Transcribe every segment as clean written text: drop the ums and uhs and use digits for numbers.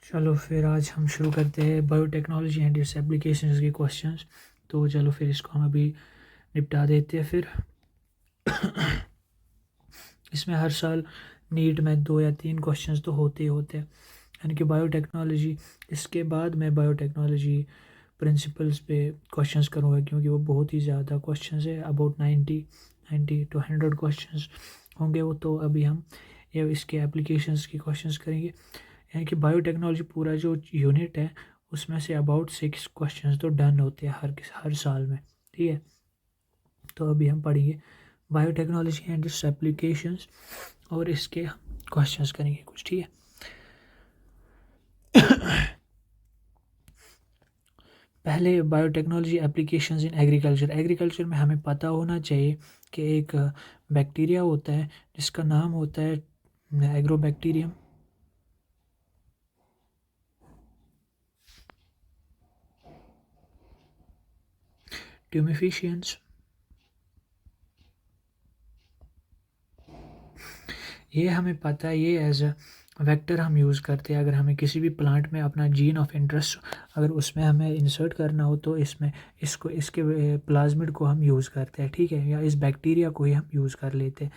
चलो फिर आज हम शुरू करते हैं बायोटेक्नोलॉजी एंड इट्स एप्लीकेशंस के क्वेश्चंस। तो चलो फिर इसको हम अभी निपटा देते हैं फिर। इसमें हर साल नीट में 2 या 3 क्वेश्चंस तो होते ही होते हैं, यानी कि बायोटेक्नोलॉजी। इसके बाद मैं बायोटेक्नोलॉजी प्रिंसिपल्स पे क्वेश्चंस करूँगा, क्योंकि वो बहुत ही ज़्यादा क्वेश्चंस है, अबाउट 90 to 100 क्वेश्चंस होंगे वो। तो अभी हम ये इसके एप्लीकेशंस की क्वेश्चंस करेंगे, यानी कि बायोटेक्नोलॉजी पूरा जो यूनिट है उसमें से अबाउट 6 क्वेश्चंस तो डन होते हैं हर साल में। ठीक है, तो अभी हम पढ़ेंगे बायोटेक्नोलॉजी एंड इट्स एप्लीकेशंस और इसके क्वेश्चंस करेंगे कुछ। ठीक है, पहले biotechnology applications in agriculture. Agriculture में हमें पता होना चाहिए कि एक बैक्टीरिया होता है जिसका नाम होता है एग्रोबैक्टीरियम। ट्यूमिफिशियंस, ये हमें पता है, ये एज अ वेक्टर हम यूज़ करते हैं। अगर हमें किसी भी प्लांट में अपना जीन ऑफ इंटरेस्ट अगर उसमें हमें इंसर्ट करना हो तो इसमें इसके प्लाज्मिड को हम यूज़ करते हैं। ठीक है, या इस बैक्टीरिया को ही हम यूज़ कर लेते हैं।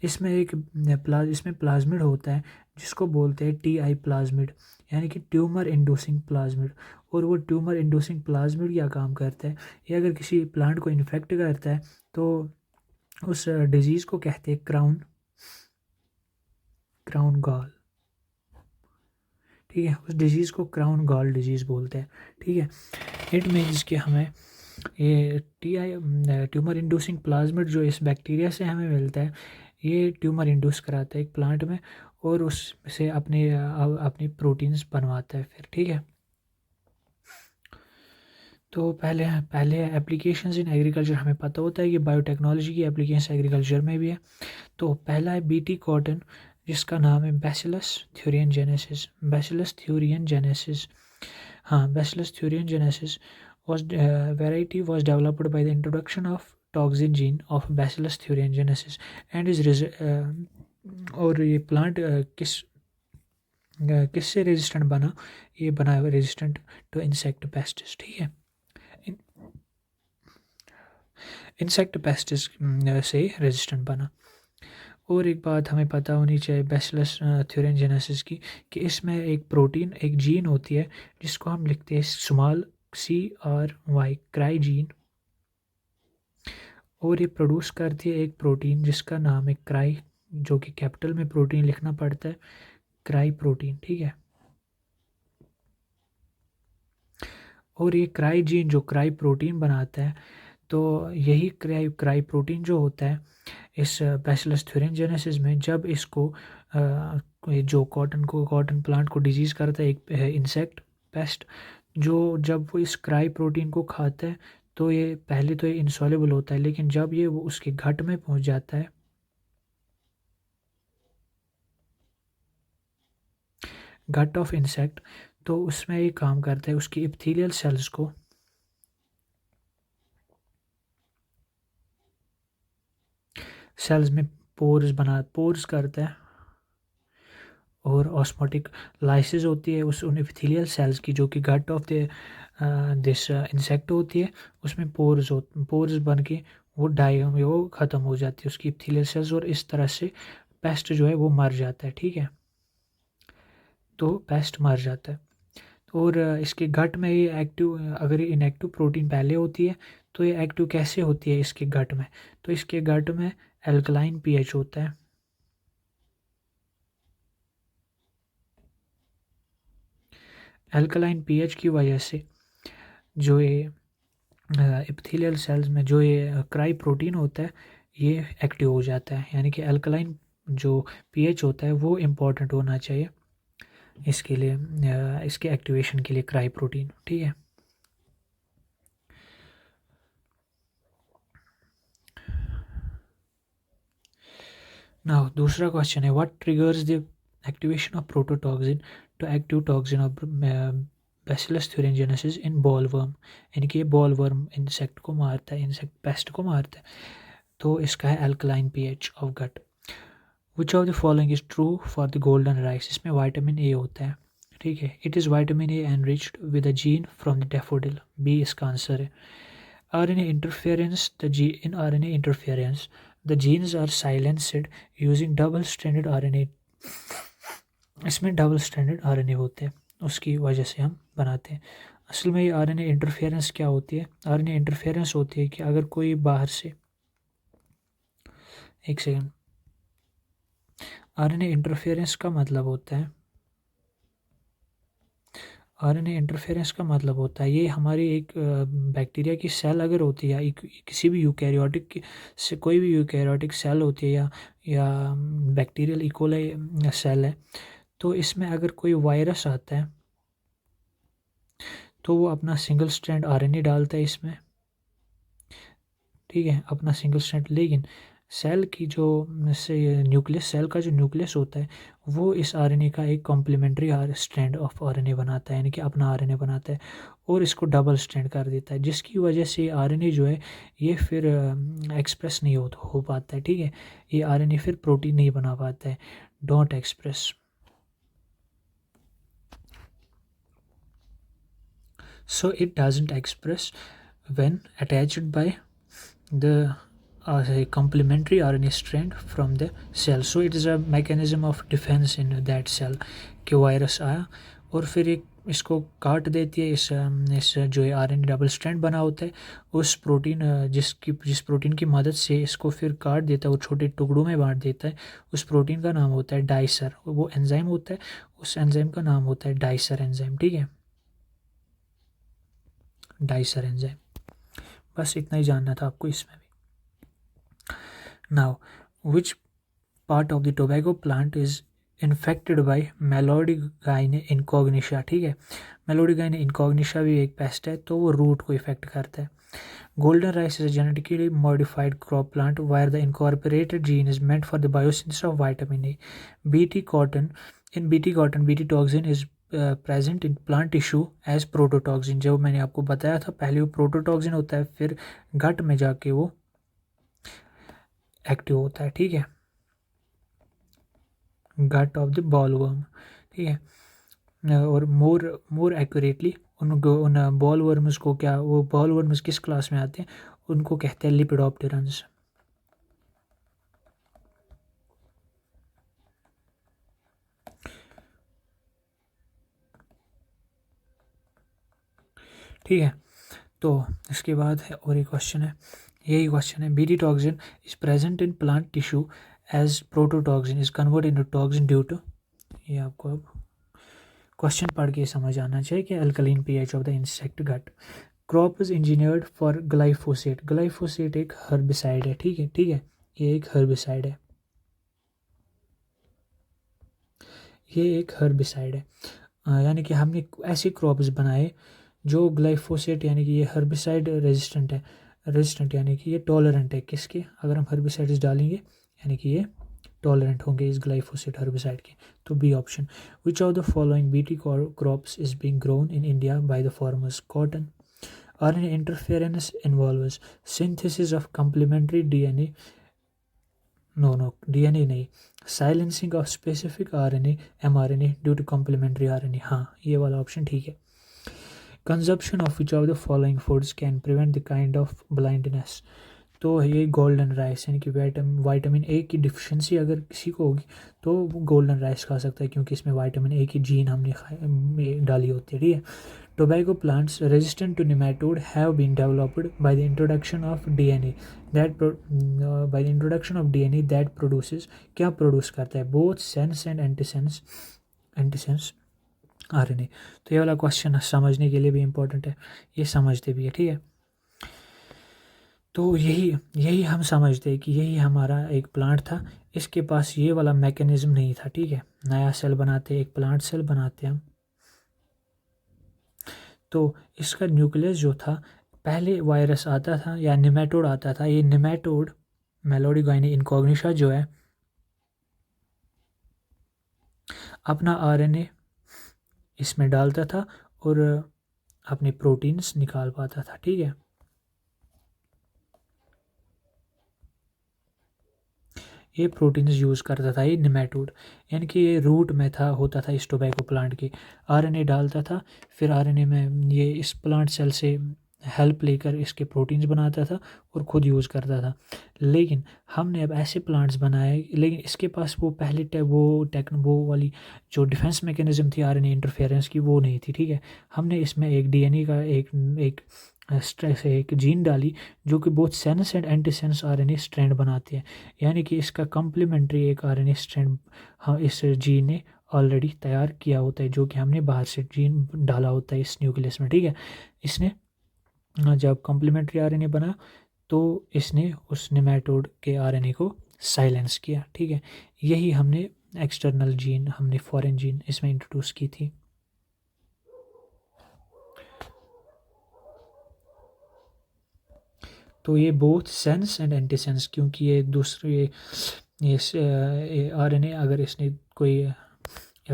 इसमें इसमें प्लाज्मिड होता है जिसको बोलते हैं TI प्लाज्मिड, यानी कि ट्यूमर इंड्यूसिंग प्लाज्मिड। और वो ट्यूमर इंड्यूसिंग प्लाज्मिड क्या काम करता है, ये अगर किसी प्लांट को इन्फेक्ट करता है तो उस डिजीज़ को कहते हैं क्राउन गॉल। ठीक है, उस डिजीज़ को क्राउन गॉल डिजीज़ बोलते हैं। ठीक है, इट मीन्स कि हमें ये ट्यूमर इंड्यूसिंग प्लाज्मिड जो इस बैक्टीरिया से हमें मिलता है, ये ट्यूमर इंड्यूस कराता है एक प्लांट में और उससे अपनी प्रोटीन्स बनवाता है फिर। ठीक है, तो पहले पहले एप्लीकेशंस इन एग्रीकल्चर हमें पता होता है कि बायोटेक्नोलॉजी की एप्लीकेशन एग्रीकल्चर में भी है। तो पहला है BT कॉटन, जिसका नाम है बैसिलस थ्यूरियनजेनेसिस। बैसिलस थ्यूरियनजेनेसिस, हाँ, Bacillus thuringiensis was variety was developed by the introduction of toxin gene of Bacillus thuringiensis and और ये प्लांट किससे रेजिस्टेंट बना, ये बना रेजिस्टेंट टू इंसेक्ट पेस्टिस। ठीक है, इंसेक्ट पेस्टिस से रेजिस्टेंट बना। और एक बात हमें पता होनी चाहिए बैसिलस थ्यूरियनजेनेसिस की, कि इसमें एक प्रोटीन एक जीन होती है जिसको हम लिखते हैं स्मॉल CRY, क्राई जीन। और ये प्रोड्यूस करती है एक प्रोटीन जिसका नाम है क्राई, जो कि कैपिटल में प्रोटीन लिखना पड़ता है, क्राई प्रोटीन। ठीक है, और ये क्राई जीन जो क्राई प्रोटीन बनाता है, तो यही क्राई प्रोटीन जो होता है इस बैसिलस थ्यूरियनजेनेसिस में, जब इसको जो कॉटन प्लांट को डिजीज़ करता है एक इंसेक्ट पेस्ट, जो जब वो इस क्राई प्रोटीन को खाता है तो ये पहले तो ये इंसॉल्युबल होता है, लेकिन जब ये वो उसके गट में पहुंच जाता है, गट ऑफ इंसेक्ट, तो उसमें ये काम करता है उसकी इप्थीलियल सेल्स को सेल्स में पोर्स करता है। और ऑस्मोटिक लाइसिस होती है उस उन एपिथेलियल सेल्स की, जो कि gut of the this insect होती है। उसमें पोर्स बन के वो ख़त्म हो जाती है उसकी एपिथेलियल सेल्स, और इस तरह से पेस्ट जो है वो मर जाता है। ठीक है, तो पेस्ट मर जाता है। और इसके गट में ये एक्टिव, अगर ये इनएक्टिव प्रोटीन पहले होती है तो ये एक्टिव कैसे होती है इसके गट में, तो इसके गट में एल्कलाइन pH होता है। एल्कलाइन pH की वजह से जो ये एपिथेलियल सेल्स में जो ये क्राई प्रोटीन होता है ये एक्टिव हो जाता है, यानी कि अल्कलाइन जो pH होता है वो इम्पोर्टेंट होना चाहिए इसके लिए, इसके एक्टिवेशन के लिए क्राई प्रोटीन। ठीक है, ना दूसरा क्वेश्चन है, what triggers the activation of prototoxin to active toxin of bacillus thuringiensis in bollworm, यानी कि ये बॉलवर्म इंसेक्ट को मारता है, इंसेक्ट पेस्ट को मारता है। तो इसका है alkaline pH of gut. Which of the following is true for the golden rice, इसमें विटामिन A होता है। ठीक है। It is vitamin A enriched with a gene from the daffodil, B इसका आंसर है। RNA interference, in RNA interference, the genes are silenced using double-stranded RNA. इसमें double stranded RNA होते हैं, उसकी वजह से हम बनाते हैं। असल में ये RNA इंटरफेरेंस क्या होती है? RNA इंटरफेरेंस होती है कि अगर कोई बाहर से, एक सेकंड, RNA इंटरफेरेंस का मतलब होता है, RNA इंटरफेरेंस का मतलब होता है, ये हमारी एक बैक्टीरिया की सेल अगर होती है, या किसी भी यूकैरियोटिक से, कोई भी यूकैरियोटिक सेल होती है, या बैक्टीरियल इकोलाई सेल है, तो इसमें अगर कोई वायरस आता है तो वो अपना सिंगल स्ट्रैंड RNA डालता है इसमें, ठीक है, अपना सिंगल स्ट्रैंड। लेकिन सेल की जो न्यूक्लियस, सेल का जो न्यूक्लियस होता है, वो इस RNA का एक कॉम्प्लीमेंट्री स्ट्रैंड ऑफ RNA बनाता है, यानी कि अपना RNA बनाता है और इसको डबल स्ट्रैंड कर देता है, जिसकी वजह से RNA जो है ये फिर एक्सप्रेस नहीं हो पाता है, ठीक है। ये RNA फिर प्रोटीन नहीं बना पाता है, don't express. So it doesn't express when attached by the complementary RNA strand from the cell. So it is a mechanism of defense in that cell कि वायरस आया और फिर एक इसको काट देती है, इस जो है RNA डबल स्ट्रैंड बना होता है, उस प्रोटीन जिस प्रोटीन की मदद से इसको फिर काट देता है, वो छोटे टुकड़ों में बांट देता है, उस प्रोटीन का नाम होता है डाइसर। वो एंजाइम होता है, उस एंजाइम का नाम होता है डाइसर एंजाइम, ठीक है, डाइसर एंजाइम। बस इतना ही जानना था आपको इसमें भी। Now which part of the tobacco plant is infected by meloidogyne incognita, ठीक है। मेलोडिगाइने इनकॉग्निशा भी एक पेस्ट है, तो वो रूट को इफेक्ट करता है। Golden rice is a genetically modified crop plant where the incorporated gene is meant for the biosynthesis of vitamin A. Bt cotton, in Bt cotton Bt toxin is present in plant tissue as prototoxin. जो मैंने आपको बताया था पहले, वो प्रोटोटॉक्सिन होता है, फिर गट में जाके वो एक्टिव होता है, ठीक है, गट ऑफ द बॉलवर्म, ठीक है। और मोर एक्यूरेटली उन बॉल वर्म्स को क्या, वो बॉल वर्म्स किस क्लास में आते हैं, उनको कहते हैं लिपिडोप्टेरन्स। ठीक है, तो इसके बाद है और एक क्वेश्चन है, यही क्वेश्चन है, Bt toxin is present in plant tissue as prototoxin is convert into toxin due to, ये आपको अब क्वेश्चन पढ़ के समझ आना चाहिए कि alkaline pH of the insect gut. Crop is engineered for glyphosate. Glyphosate एक हर्बिसाइड है, ठीक है, ठीक है, ये एक हर्बिसाइड है, ये एक हर्बिसाइड है। यानी कि हमने ऐसे क्रॉप्स बनाए जो ग्लाइफोसेट यानी कि ये हर्बिसाइड रेजिस्टेंट है, रेजिस्टेंट यानी कि ये टॉलरेंट है किसके, अगर हम हर्बिसाइड्स डालेंगे यानी कि ये टॉलरेंट होंगे इस ग्लाइफोसेट हर्बिसाइड के। तो B option. Which of the following BT crops is being grown in India by the farmers? Cotton. RNA interference involves synthesis of complementary DNA, no, DNA नहीं, silencing of specific RNA mRNA due to complementary RNA, हाँ ये वाला option ठीक है। Consumption of which of the following foods can prevent the kind of blindness? तो ये golden rice, यानी कि विटामिन ए की डिफिशिएंसी अगर किसी को होगी तो वो गोल्डन राइस खा सकता है, क्योंकि इसमें विटामिन ए की जीन हमने डाली होती है, ठीक है। Tobacco plants resistant to nematode have been developed by the introduction of DNA that produces, क्या प्रोड्यूस करता है, both sense and antisense RNA। तो ये वाला क्वेश्चन समझने के लिए भी इम्पोर्टेंट है, ये समझते भी है, ठीक है। तो यही हम समझते हैं कि यही हमारा एक प्लांट था, इसके पास ये वाला मैकेनिज्म नहीं था, ठीक है। नया सेल बनाते, एक प्लांट सेल बनाते हम, तो इसका न्यूक्लियस जो था, पहले वायरस आता था या निमेटोड आता था, ये निमेटोड मेलोडिगाइनी इनकॉग्निशा जो है अपना RNA इसमें डालता था और अपने प्रोटीन्स निकाल पाता था, ठीक है। ये प्रोटीन्स यूज़ करता था, ये निमेटोड, यानी कि ये रूट में था, होता था इस टोबैको प्लांट के। आरएनए डालता था, फिर आरएनए में ये इस प्लांट सेल से हेल्प लेकर इसके प्रोटीन्स बनाता था और ख़ुद यूज़ करता था। लेकिन हमने अब ऐसे प्लांट्स बनाए, लेकिन इसके पास वो पहले वो वाली जो डिफेंस मैकेनिज्म थी आरएनए इंटरफेरेंस की, वो नहीं थी, ठीक है। हमने इसमें एक डीएनए का एक स्ट्रेस एक जीन डाली जो कि both sense and anti sense RNA strand बनाते हैं, यानी कि इसका कम्प्लीमेंट्री एक आरएनए स्ट्रैंड हाँ इस जीन ने ऑलरेडी तैयार किया होता है, जो कि हमने बाहर से जीन डाला होता है इस न्यूक्लियस में, ठीक है। इसने जब कम्प्लीमेंट्री आरएनए बना तो इसने उस नेमेटोड के आरएनए को साइलेंस किया, ठीक है। यही हमने एक्सटर्नल जीन, हमने फॉरेन जीन इसमें इंट्रोड्यूस की थी। तो ये both sense and anti sense, क्योंकि ये दूसरे ये आरएनए अगर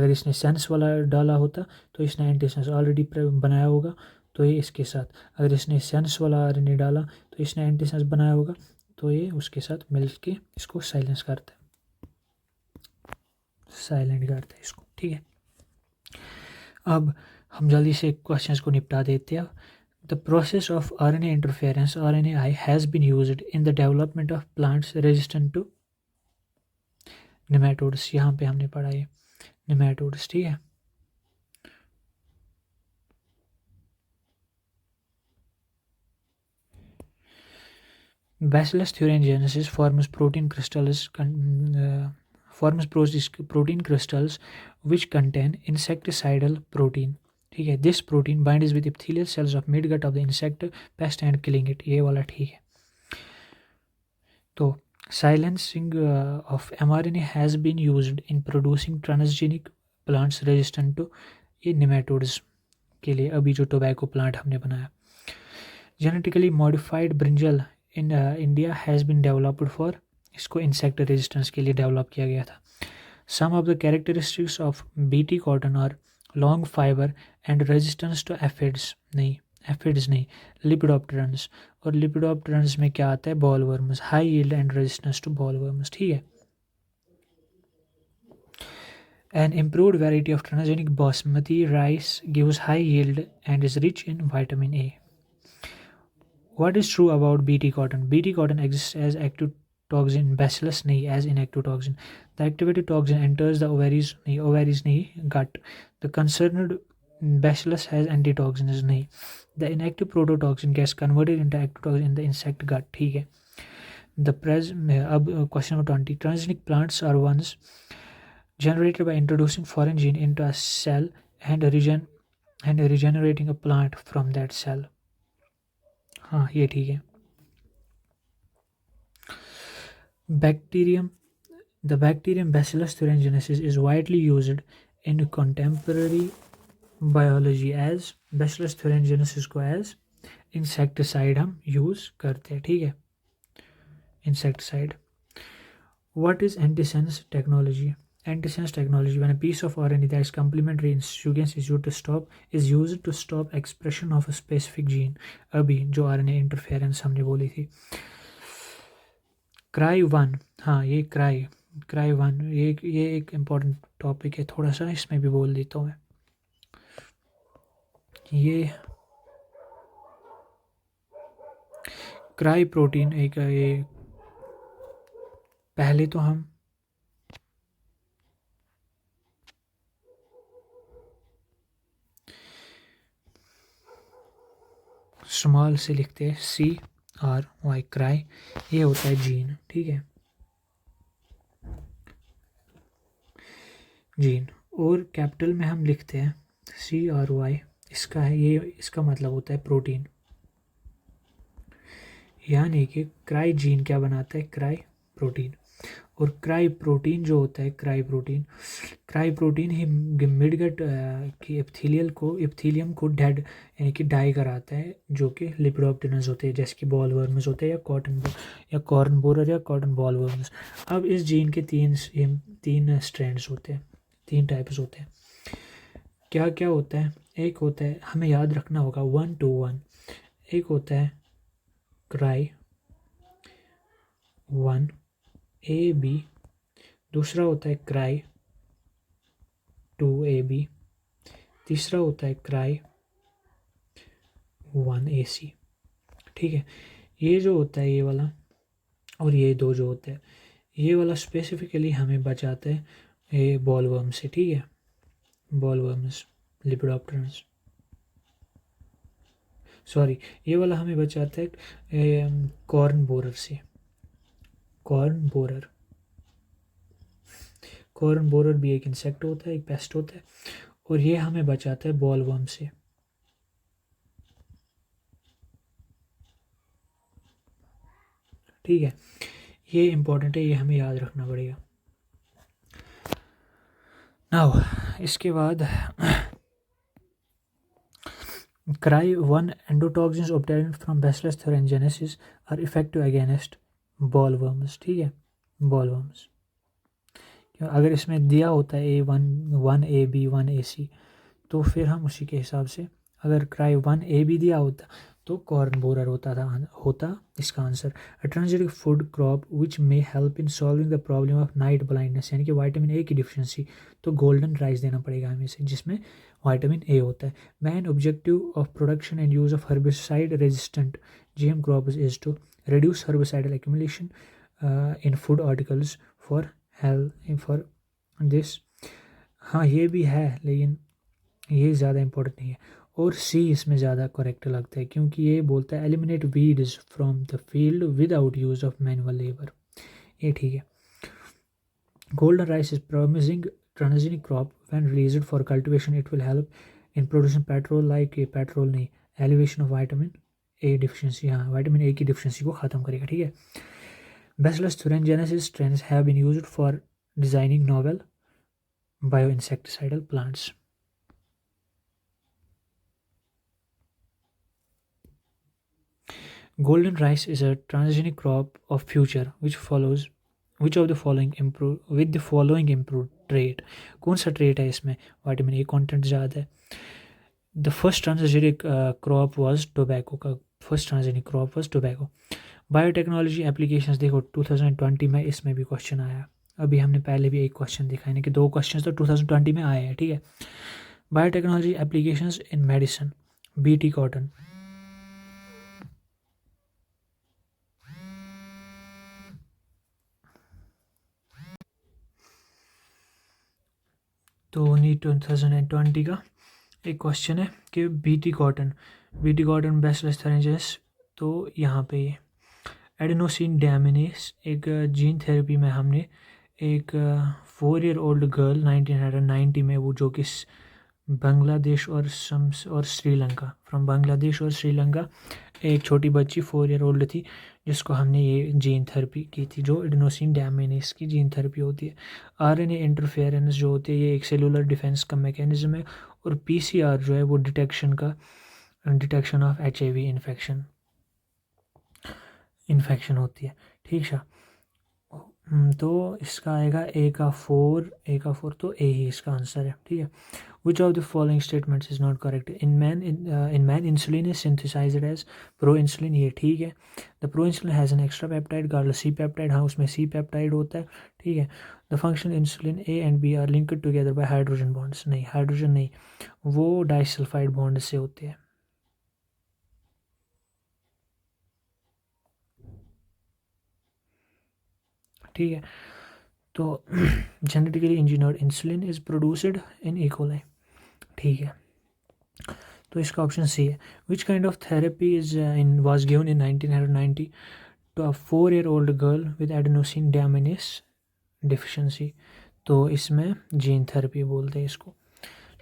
इसने सेंस वाला डाला होता तो इसने एंटी सेंस ऑलरेडी बनाया होगा, तो ये इसके साथ, अगर इसने सेंस वाला आरएनए डाला तो इसने एंटी सेंस बनाया होगा, तो ये उसके साथ मिल के इसको साइलेंट करता है इसको, ठीक है। अब हम जल्दी से क्वेश्चंस को निपटा देते हैं। The process of RNA interference (RNAi) has been used in the development of plants resistant to nematodes। यहाँ पे हमने पढ़ा है nematodes, ठीक है। Bacillus thuringiensis forms protein crystals which contain insecticidal protein, ठीक है। This protein binds with epithelial cells of midgut of the insect pest and killing it, ये वाला ठीक है। तो silencing of mRNA has been used in producing transgenic plants resistant to ये nematodes के लिए, अभी जो टोबैको प्लांट हमने बनाया। Genetically modified brinjal in India has been developed for, इसको इंसेक्ट रेजिस्टेंस के लिए डेवलप किया गया था। Some of the characteristics of Bt cotton are long fibre and resistance to aphids नहीं लिपिडोप्टेरन्स, और लिपिडोप्टेरन्स में क्या आता है, bollworms, high yield and resistance to bollworms, ठीक है। An improved variety of transgenic basmati rice gives high yield and is rich in vitamin A. What is true about BT cotton? BT cotton exists as active toxin, bacillus nahi, as inactive toxin. The activated toxin enters the ovaries nahi, gut. The concerned bacillus has antitoxins nahi. The inactive prototoxin gets converted into active toxin in the insect gut, ठीक है। अब question number 20. Transgenic plants are ones generated by introducing foreign gene into a cell and regenerating a plant from that cell. हाँ ये ठीक है। The bacterium Bacillus thuringiensis is widely used in contemporary biology as Bacillus thuringiensis को as insecticide हम use करते हैं, ठीक है, insecticide. What is antisense technology? Antisense technology, when a piece of RNA that is complementary in sequence is used to stop expression of a specific gene। अभी जो RNA interference हमने बोली थी। Cry1, हाँ ये Cry1 ये एक इम्पॉर्टेंट टॉपिक है, थोड़ा सा इसमें भी बोल देता हूँ मैं। ये क्राई प्रोटीन एक ये पहले तो हम स्मॉल से लिखते हैं CRY क्राई, ये होता है जीन, ठीक है, जीन। और कैपिटल में हम लिखते हैं CRY, इसका है ये, इसका मतलब होता है प्रोटीन, यानी कि क्राई जीन क्या बनाता है, क्राई प्रोटीन। और क्राई प्रोटीन जो होता है, क्राई प्रोटीन ही मिडगट की एपिथेलियम को डेड यानी कि डाई कराता है, जो कि लिपिडोप्टेरन्स होते हैं, जैसे कि बॉल वर्म्स होते हैं या कॉर्न बोरर या कॉटन बॉल वर्म्स। अब इस जीन के तीन स्ट्रैंड्स होते हैं, 3 टाइप्स होते हैं। क्या क्या होता है, एक होता है, हमें याद रखना होगा 1 to 1, एक होता है क्राई 1 AB दूसरा होता है क्राई 2AB, तीसरा होता है क्राई 1AC। ठीक है, ये जो होता है ये वाला और ये दो जो होते हैं, ये वाला स्पेसिफिकली हमें बचाते हैं ये बॉलवर्म से। ठीक है, बॉलवर्म्स, लिपिडोप्टेरन्स, सॉरी, ये वाला हमें बचाता है कॉर्न बोरर से। कॉर्न बोरर, कॉर्न बोरर भी एक इंसेक्ट होता है, एक पेस्ट होता है, और ये हमें बचाता है बॉलवर्म से। ठीक है, ये इंपॉर्टेंट है, ये हमें याद रखना पड़ेगा। नाउ इसके बाद cry 1 endotoxins obtained from bacillus thuringiensis are effective against bollworms. ठीक है, बॉलवर्म्स, अगर इसमें दिया होता है A1 1AB 1AC, तो फिर हम उसी के हिसाब से, अगर क्राई 1AB दिया होता तो कॉर्न बोरर होता इसका answer. A transgenic food crop which may help in solving the problem of night blindness, यानी कि विटामिन ए की डिफिशिएंसी, तो गोल्डन राइस देना पड़ेगा हमें से, जिसमें विटामिन ए होता है। Main objective of production and use of herbicide resistant GM crops is to reduce herbicidal accumulation in food articles for health for this। हाँ ये भी है, लेकिन ये ज़्यादा इम्पोर्टेंट नहीं है। और सी इसमें ज़्यादा करेक्ट लगता है, क्योंकि ये बोलता है eliminate weeds from the field without use of manual labour. ये ठीक है। Golden rice is promising transgenic crop when released for cultivation, it will help in producing petrol, like ये पेट्रोल नहीं, elevation of vitamin A deficiency, हाँ vitamin A की deficiency को ख़त्म करेगा। ठीक है, Bacillus thuringiensis strains have been used for designing novel bioinsecticidal plants. Golden rice is a transgenic crop of future which of the following improved trait। कौन सा trait है इसमें विटामिन ए कंटेंट ज़्यादा है? The first transgenic crop was tobacco का first transgenic crop was tobacco. Biotechnology applications देखो 2020 में इसमें भी क्वेश्चन आया, अभी हमने पहले भी एक क्वेश्चन दिखा, यानी कि दो क्वेश्चन तो 2020 में आए हैं। ठीक है, biotechnology applications in medicine, BT cotton. तो नीट 2020 का एक क्वेश्चन है कि BT कॉटन बैसिलस thuringiensis, तो यहाँ पे ये एडेनोसिन डैमिनेस एक जीन थेरेपी में हमने एक 4 ईयर ओल्ड गर्ल 1990 में, वो जो कि बांग्लादेश और श्रीलंका, फ्रॉम बांग्लादेश और श्रीलंका, एक छोटी बच्ची 4 ईयर ओल्ड थी, जिसको हमने ये जीन थेरेपी की थी, जो एडेनोसिन डैमिनेस की जीन थेरेपी होती है। RNA इंटरफेरेंस जो होती है, ये एक सेलुलर डिफेंस का मैकेनिज्म है। और PCR जो है वो डिटेक्शन ऑफ HIV इन्फेक्शन होती है। ठीक है, तो इसका आएगा ए का फोर, तो ए ही इसका आंसर है। ठीक है, which of the following statements is not correct? In man insulin is synthesised as pro insulin, ये ठीक है। The pro insulin has an extra peptide called C peptide, हाँ उसमें सी पेप्टाइड होता है। ठीक है, the functional insulin A and B are linked together by hydrogen bonds, नहीं हाइड्रोजन नहीं, वो डाइसल्फाइड बॉन्ड से होते हैं। ठीक है, तो genetically engineered insulin is produced in E. coli। ठीक है, तो इसका ऑप्शन सी है। Which kind of therapy was given in 1990 to a 4 year old girl with adenosine deaminase deficiency, तो इसमें जीन थेरेपी बोलते हैं इसको।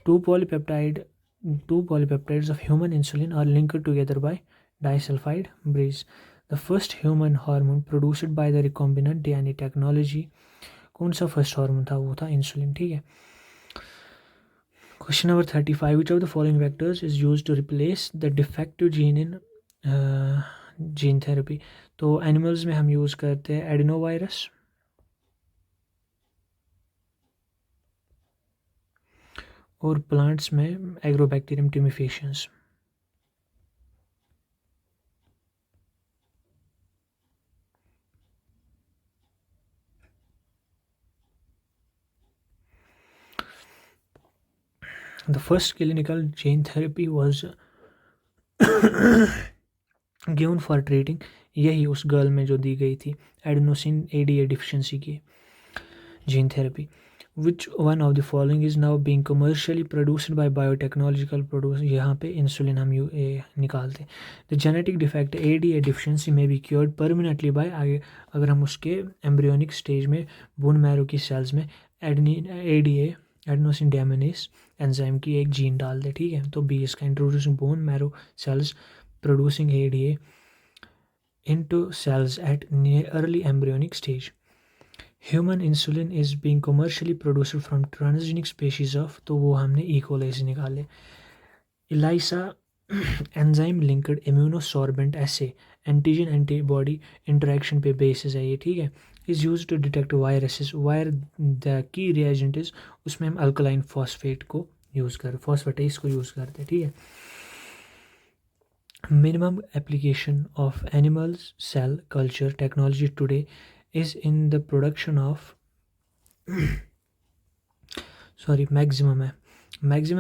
Two polypeptides of human insulin are linked together by disulphide bridge. The first human hormone produced by the recombinant DNA technology, कौन सा first hormone था? वो था इंसुलिन। ठीक है, question number 35, which of the following vectors is use to replace the defective gene in gene therapy, तो animals में हम यूज़ करते हैं एडिनोवायरस, और प्लांट्स में agrobacterium tumefaciens. The first clinical gene therapy was given for treating, यही उस girl में जो दी गई थी एडेनोसिन ADA डिफिशिएंसी की gene therapy. Which one of the following is now being commercially produced by biotechnological produce, यहाँ पे इंसुलिन हम निकालते हैं। The genetic defect ADA deficiency में बी क्योर्ड परमानेंटली बाय, आगे अगर हम उसके एम्ब्रियोनिक स्टेज में बोन मैरो की सेल्स में ADA एडेनोसिन डेमिनेस एंजाइम की एक जीन डाल दे, ठीक है। तो बी इसका introducing bone marrow cells producing ADA into cells at near early embryonic stage. Human insulin is being commercially produced from transgenic species of, तो वो हमने E. coli से निकाले। ELISA enzyme linked immunosorbent assay antigen antibody interaction पे basis है ये, ठीक है। is used to detect viruses where the key reagent is, उसमें हम alkaline phosphate को यूज़ कर phosphatase को यूज़ करते हैं, ठीक है। Minimum application of animal cell culture technology today is in the production of maximum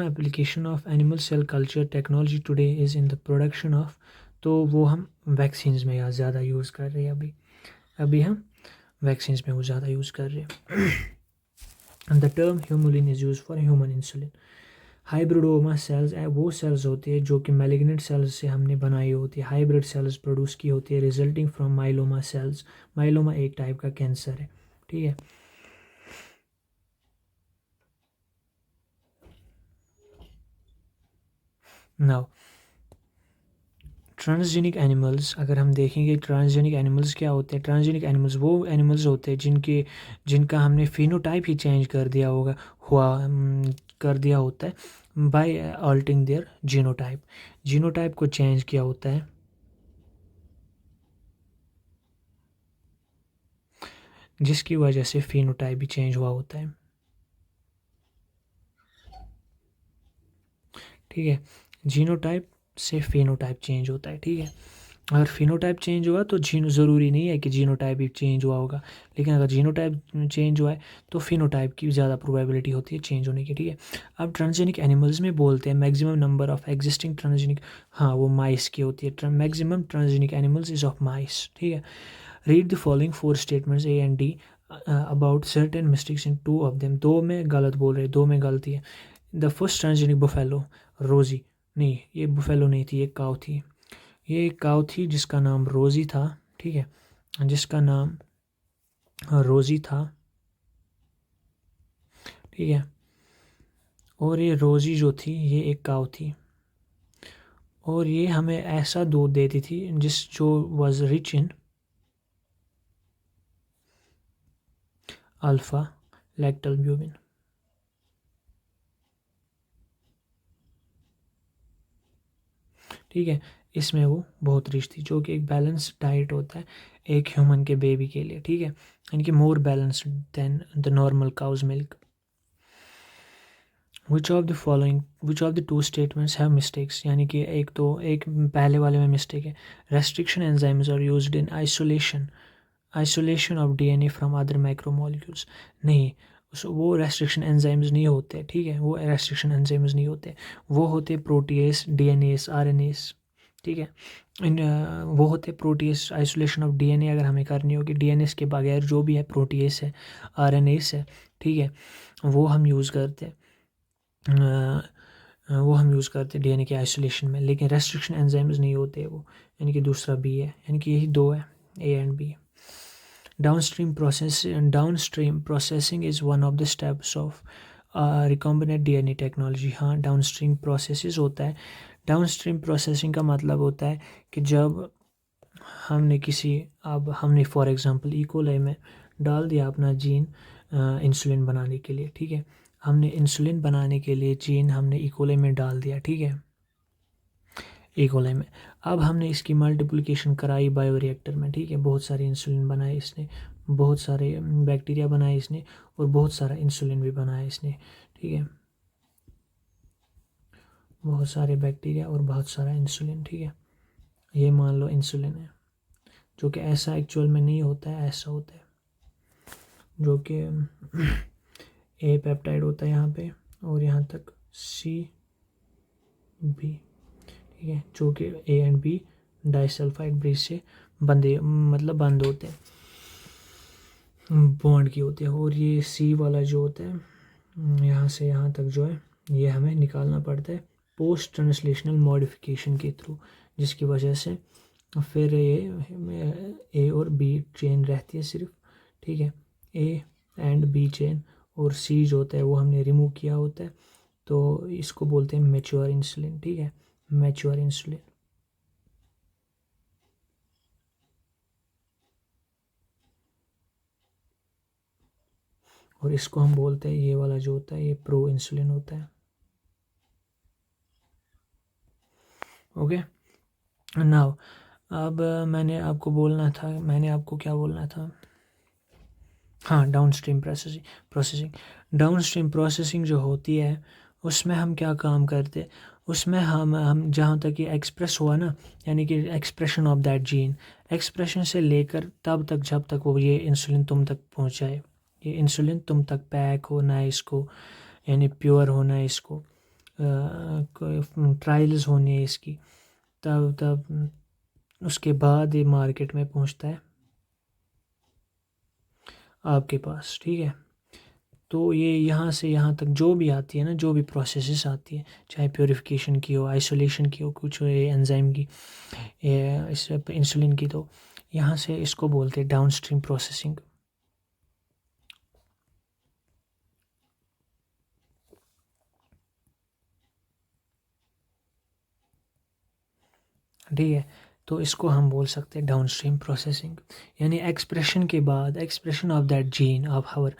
application of animal cell culture technology today is in the production of, तो वो हम वैक्सीन्स में यहाँ ज़्यादा यूज़ कर रहे हैं। अभी हम वैक्सीन्स में वो ज़्यादा यूज़ कर रहे हैं। The term Humulin is use for human insulin. Hybridoma sales वो सेल्स होते हैं जो कि मैलिग्नेंट सेल्स से हमने बनाई होती है, हाइब्रिड सेल्स प्रोड्यूस की होती है resulting from myeloma sales. Myeloma एक टाइप का कैंसर है, ठीक है। नाउ ट्रांसजेनिक एनिमल्स, अगर हम देखेंगे ट्रांसजेनिक एनिमल्स क्या होते हैं। ट्रांसजेनिक एनिमल्स वो एनिमल्स होते हैं जिनका हमने फिनोटाइप ही चेंज कर दिया होता है बाय अल्टरिंग देयर जीनोटाइप को चेंज किया होता है, जिसकी वजह से फिनोटाइप भी चेंज हुआ होता है, ठीक है। जीनोटाइप से फिनोटाइप चेंज होता है, ठीक है। अगर फिनोटाइप चेंज हुआ तो ज़रूरी नहीं है कि जीनोटाइप भी चेंज हुआ होगा, लेकिन अगर जीनोटाइप चेंज हुआ है तो फिनोटाइप की ज़्यादा प्रोबेबिलिटी होती है चेंज होने की, ठीक है। अब ट्रांसजेनिक एनिमल्स में बोलते हैं maximum number of existing transgenic, हाँ वो माइस की होती है। Maximum transgenic animals is of mice, ठीक है। Read the following 4 statements A and D about certain mistakes in 2 of them, 2 में गलत बोल रहे, 2 में गलती है। द फर्स्ट ट्रांसजेनिक बुफेलो रोजी, नहीं ये बुफेलो नहीं थी, ये काऊ थी। ये एक काऊ थी जिसका नाम रोज़ी था, ठीक है, जिसका नाम रोज़ी था, ठीक है। और ये रोज़ी जो थी ये एक काऊ थी, और ये हमें ऐसा दूध देती थी जो वाज रिच इन अल्फ़ा लैक्टोल्ब्यूमिन, ठीक है। इसमें वो बहुत रिच थी, जो कि एक बैलेंस डाइट होता है एक ह्यूमन के बेबी के लिए, ठीक है। इनकी more balanced than the normal cows milk. Which of the 2 statements have mistakes, यानी कि एक पहले वाले में मिस्टेक है। Restriction enzymes are used in isolation of DNA from other macromolecules, नहीं वो रेस्ट्रिक्शन एंजाइम्स नहीं होते, ठीक है। वो रेस्ट्रिक्शन एंजाइम्स नहीं होते, वो होते प्रोटीएस, DNAs, RNAs, ठीक है। वो होते प्रोटीएस। आइसोलेशन ऑफ DNA अगर हमें करनी होगी, DNAs के बगैर जो भी है प्रोटीएस है, RNAs है, ठीक है, वो हम यूज़ करते हैं, DNA के आइसोलेशन में, लेकिन रेस्ट्रिक्शन एंजाइम्स नहीं होते वो, यानी कि दूसरा बी है, यानी कि यही 2 है, A and B। Downstream processing is one of the steps of recombinant DNA technology. हाँ डाउनस्ट्रीम प्रोसेसेस होता है। डाउनस्ट्रीम प्रोसेसिंग का मतलब होता है कि जब हमने फॉर एग्जांपल E. coli में डाल दिया अपना जीन इंसुलिन बनाने के लिए, ठीक है। हमने इंसुलिन बनाने के लिए जीन हमने E. coli में डाल दिया, ठीक है, E. coli में। अब हमने इसकी मल्टीप्लिकेशन कराई बायोरिएक्टर में, ठीक है। बहुत सारे इंसुलिन बनाए इसने, बहुत सारे बैक्टीरिया बनाए इसने, और बहुत सारा इंसुलिन भी बनाया इसने, ठीक है। बहुत सारे बैक्टीरिया और बहुत सारा इंसुलिन, ठीक है। ये मान लो इंसुलिन है, जो कि ऐसा एक्चुअल में नहीं होता है, ऐसा होता है, जो कि A पेप्टाइड होता है यहाँ पे, और यहाँ तक सी बी, ठीक है, जो कि A and B disulphide bridge से बंधे मतलब बंद होते हैं, बॉन्ड की होती है। और ये सी वाला जो होता है यहाँ से यहाँ तक जो है ये हमें निकालना पड़ता है पोस्ट ट्रांसलेशनल मॉडिफिकेशन के थ्रू, जिसकी वजह से फिर ये ए और बी चेन रहती है सिर्फ, ठीक है, ए एंड बी चेन, और सी जो होता है वो हमने रिमूव किया होता है, तो इसको बोलते हैं मैच्योर इंसुलिन, ठीक है, मैच्योर इंसुलिन। और इसको हम बोलते हैं, ये वाला जो होता है ये प्रो इंसुलिन होता है। ओके, नाउ अब मैंने आपको क्या बोलना था, हाँ, डाउनस्ट्रीम प्रोसेसिंग। डाउनस्ट्रीम प्रोसेसिंग जो होती है उसमें हम क्या काम करते हैं, उसमें हम जहाँ तक ये एक्सप्रेस हुआ ना, यानी कि expression of that gene, expression से लेकर तब तक जब तक वो ये इंसुलिन तुम तक पहुँचाए, ये इंसुलिन तुम तक पैक होना है इसको, यानी प्योर होना है इसको, ट्रायल्स होनी है इसकी, तब तब उसके बाद ये मार्केट में पहुँचता है आपके पास, ठीक है। तो ये यहाँ से यहाँ तक जो भी आती है ना, जो भी प्रोसेसेस आती है, चाहे प्योरिफिकेशन की हो, आइसोलेशन की हो, कुछ एंजाइम की, इस इंसुलिन की, तो यहाँ से इसको बोलते हैं डाउनस्ट्रीम प्रोसेसिंग। ठीक है, तो इसको हम बोल सकते हैं डाउनस्ट्रीम प्रोसेसिंग, यानी एक्सप्रेशन के बाद, expression of that gene of our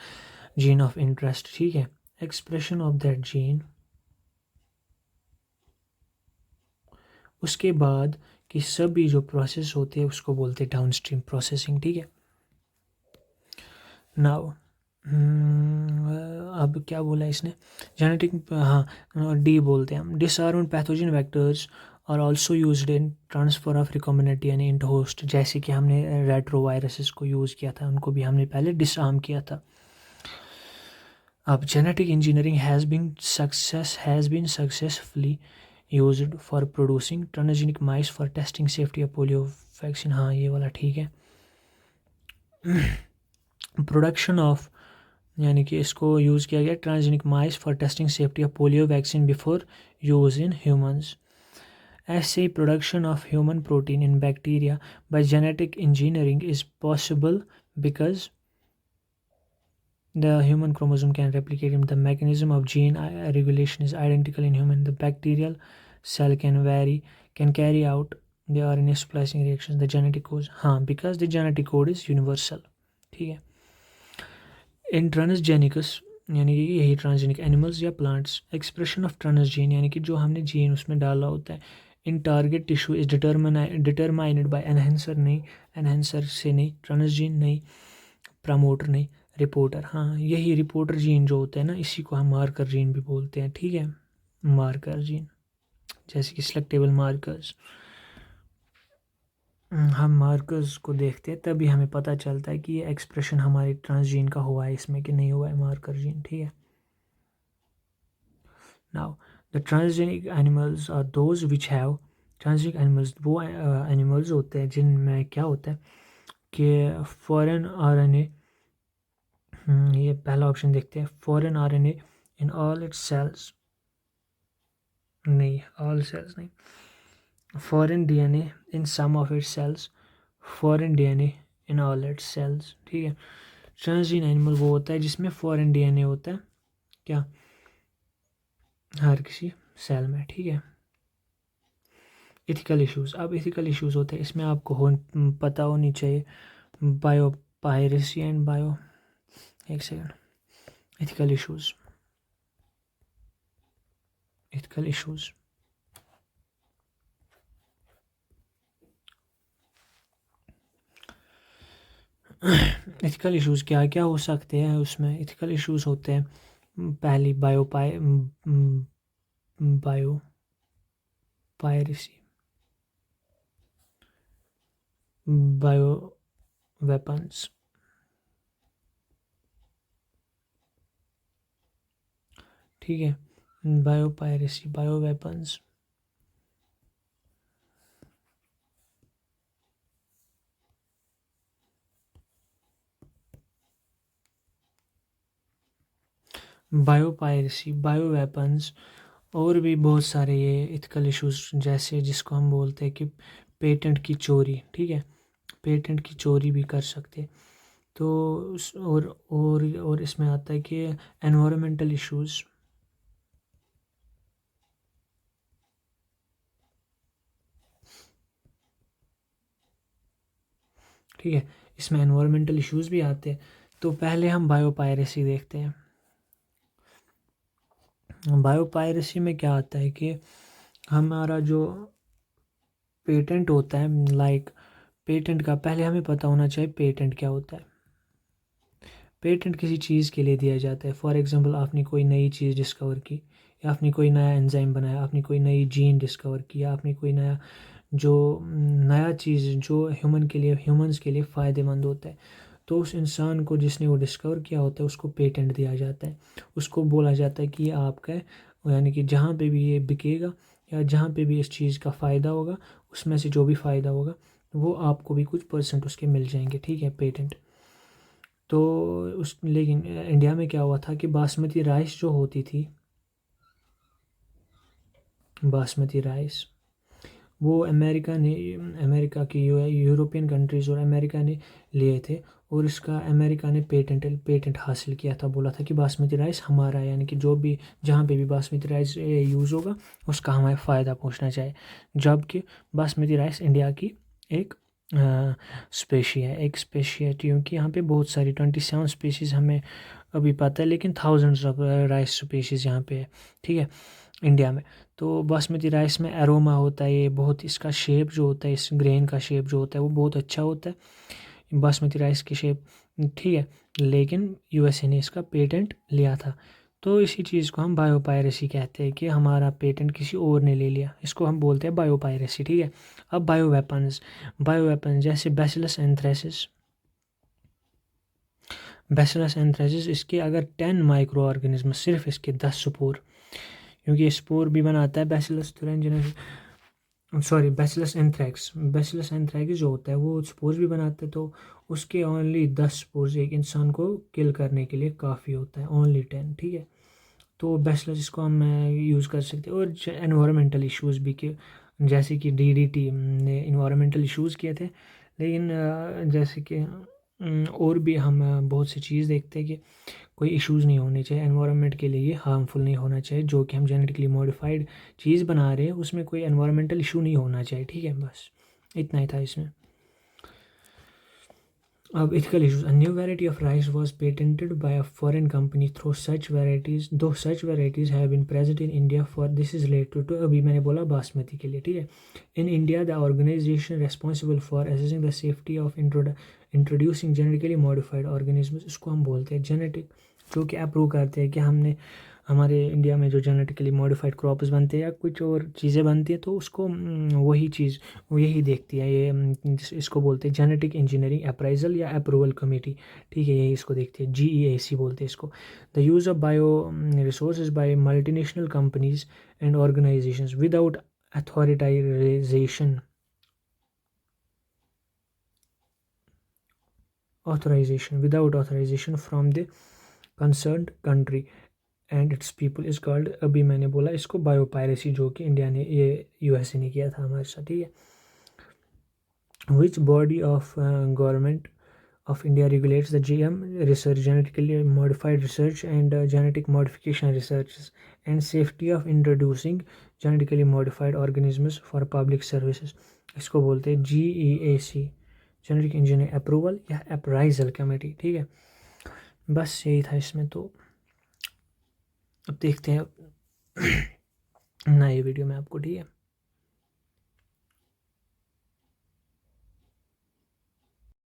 gene of interest, ठीक है, एक्सप्रेशन ऑफ दैट जीन, उसके बाद कि सभी जो प्रोसेस होते हैं उसको बोलते हैं डाउनस्ट्रीम प्रोसेसिंग, ठीक है। नाउ अब क्या बोला इसने, जेनेटिक, हाँ, डी बोलते हैं हम, disarmed pathogen vectors are also used in transfer of recombinant यानी इंटर होस्ट, जैसे कि हमने रेट्रोवायरसेस को यूज़ किया था, उनको भी हमने पहले डिसआर्म किया था। अब genetic engineering has been successfully used for producing transgenic mice for testing safety of polio vaccine, हाँ ये वाला ठीक है। प्रोडक्शन ऑफ, यानी कि इसको यूज़ किया गया transgenic mice for testing safety of polio vaccine before use in humans. ऐसे production of human protein in bacteria by genetic engineering is possible because the human chromosome can replicate him. The mechanism of gene regulation is identical in human. The bacterial cell can carry out the RNA splicing reactions. The genetic code, हाँ, because the genetic code is universal, ठीक है। इन ट्रांसजेनिकस, यानी कि यही transgenic animals या plants, expression of transgene, यानी कि जो हमने जीन उसमें डाला होता है, in target tissue is determined by enhancer, नहीं, एनहेंसर से नहीं, ट्रांसजीन नहीं, प्रमोटर नहीं, रिपोर्टर, हाँ, यही रिपोर्टर जीन जो होता है ना, इसी को हम मार्कर जीन भी बोलते हैं, ठीक है, मार्कर जीन, जैसे कि सिलेक्टेबल मार्कर्स। हम मार्कर्स को देखते हैं तभी हमें पता चलता है कि ये एक्सप्रेशन हमारे ट्रांसजीन का हुआ है इसमें कि नहीं हुआ है, मार्कर जीन, ठीक है। Now the transgenic animals are those which have, transgenic animals वो एनिमल्स होते हैं जिनमें क्या होता है कि फॉरेन आरएनए, ये पहला ऑप्शन देखते हैं, foreign RNA in all its cells, नहीं, ऑल सेल्स नहीं, foreign DNA in some of its cells, foreign DNA in all its cells, ठीक है। ट्रांसजीन एनिमल वो होता है जिसमें फॉरेन डीएनए होता है, क्या, हर किसी सेल में, ठीक है। इथिकल इश्यूज, अब इथिकल इश्यूज होते हैं, इसमें आपको पता होनी चाहिए बायो पायरेसी एंड बायो, एक second, ethical issues, ethical issues, ethical issues क्या क्या हो सकते हैं उसमें, इथिकल इश्यूज होते हैं, पहली बायो पायरेसी, बायो वेपन्स, ठीक है, biopiracy, bio weapons, biopiracy, bio weapons और भी बहुत सारे ये इथिकल इश्यूज, जैसे जिसको हम बोलते हैं कि पेटेंट की चोरी, ठीक है, पेटेंट की चोरी भी कर सकते। तो और इसमें आता है कि एनवायरमेंटल इश्यूज, ठीक है, इसमें एनवायरमेंटल इश्यूज भी आते हैं। तो पहले हम बायोपायरेसी देखते हैं। बायोपायरेसी में क्या आता है कि हमारा जो पेटेंट होता है, लाइक पेटेंट का पहले हमें पता होना चाहिए पेटेंट क्या होता है। पेटेंट किसी चीज़ के लिए दिया जाता है। फॉर एग्जांपल आपने कोई नई चीज़ डिस्कवर की, या आपने कोई नया एंजाइम बनाया, आपने कोई नई जीन डिस्कवर किया, आपने कोई नया चीज़ जो ह्यूमंस के लिए फ़ायदेमंद होता है, तो उस इंसान को जिसने वो डिस्कवर किया होता है उसको पेटेंट दिया जाता है। उसको बोला जाता है कि ये आपका है, यानी कि जहाँ पे भी ये बिकेगा या जहाँ पे भी इस चीज़ का फ़ायदा होगा, उसमें से जो भी फ़ायदा होगा वो आपको भी कुछ परसेंट उसके मिल जाएंगे, ठीक है, पेटेंट। तो उस लेकिन इंडिया में क्या हुआ था कि बासमती राइस जो होती थी, बासमती राइस, वो अमेरिका की यूरोपियन कंट्रीज़ और अमेरिका ने लिए थे, और इसका अमेरिका ने पेटेंट हासिल किया था। बोला था कि बासमती राइस हमारा है, यानी कि जो भी जहाँ पे भी बासमती राइस यूज़ होगा उसका हमें फ़ायदा पहुँचना चाहिए। जबकि बासमती राइस इंडिया की एक स्पेशी है, एक स्पेशी है, क्योंकि यहाँ पे बहुत सारी 27 स्पीशीज़ हमें अभी पता है, लेकिन थाउजेंड्स ऑफ राइस स्पीशीज़ यहाँ पे है, ठीक है, इंडिया में। तो बासमती राइस में एरोमा होता है, ये बहुत, इसका शेप जो होता है, इस ग्रेन का शेप जो होता है वो बहुत अच्छा होता है, बासमती राइस की शेप, ठीक है। लेकिन यूएसए ने इसका पेटेंट लिया था। तो इसी चीज़ को हम बायोपायरेसी कहते हैं कि हमारा पेटेंट किसी और ने ले लिया, इसको हम बोलते हैं बायोपायरेसी, ठीक है। अब बायो वेपन्स जैसे बैसिलस एंथ्रेसिस, इसके अगर 10 माइक्रो ऑर्गेनिज्म, सिर्फ इसके 10 स्पोर, क्योंकि ये स्पोर भी बनाता है bacillus thuringiensis, sorry bacillus anthrax जो होता है वो स्पोर्स भी बनाते हैं। तो उसके ओनली 10 स्पोर्स एक इंसान को किल करने के लिए काफ़ी होता है, ओनली 10, ठीक है। तो बैसिलस इसको हम यूज़ कर सकते हैं। और एनवायरमेंटल इश्यूज़ भी के, जैसे कि डीडीटी ने इन्वायरमेंटल इश्यूज़ किए थे, लेकिन जैसे कि और भी हम बहुत सी चीज़ देखते हैं कि कोई इश्यूज़ नहीं होने चाहिए एनवायरनमेंट के लिए, हार्मफुल नहीं होना चाहिए। जो कि हम जेनेटिकली मॉडिफाइड चीज़ बना रहे हैं उसमें कोई एनवायरमेंटल इशू नहीं होना चाहिए, ठीक है, बस इतना ही था इसमें। अब ethical issues, a new variety of rice was patented by a foreign company through such varieties, though such varieties have been present in India for, this is related to अभी मैंने बोला बासमती के लिए, ठीक है। In India the organization responsible for assessing the safety of introducing genetically modified organisms, इसको हम बोलते हैं जेनेटिक, जो कि अप्रूव करते हैं कि हमने हमारे इंडिया में जो जेनेटिकली मॉडिफाइड क्रॉप्स बनते हैं या कुछ और चीज़ें बनती हैं, तो उसको वही चीज़ वो यही देखती है, ये इसको बोलते हैं जेनेटिक इंजीनियरिंग अप्राइजल या अप्रूवल कमेटी, ठीक है, यही इसको देखती है, GEAC बोलते हैं इसको। The use of bio resources by multinational companies and organisations without authorization from the concerned country and it's people is called, अभी मैंने बोला इसको बायोपायरेसी, जो कि इंडिया ने, ये यूएसए ने किया था हमारे साथ, ठीक है। Which body of government of India regulates the GM research, genetically modified research, and genetic modification research, and safety of introducing genetically modified organisms for public services, इसको बोलते हैं GEAC, जेनेटिक इंजीनियरिंग अप्रूवल या appraisal committee, ठीक है। बस यही था इसमें। तो अब देखते हैं नए वीडियो में आपको, ठीक है।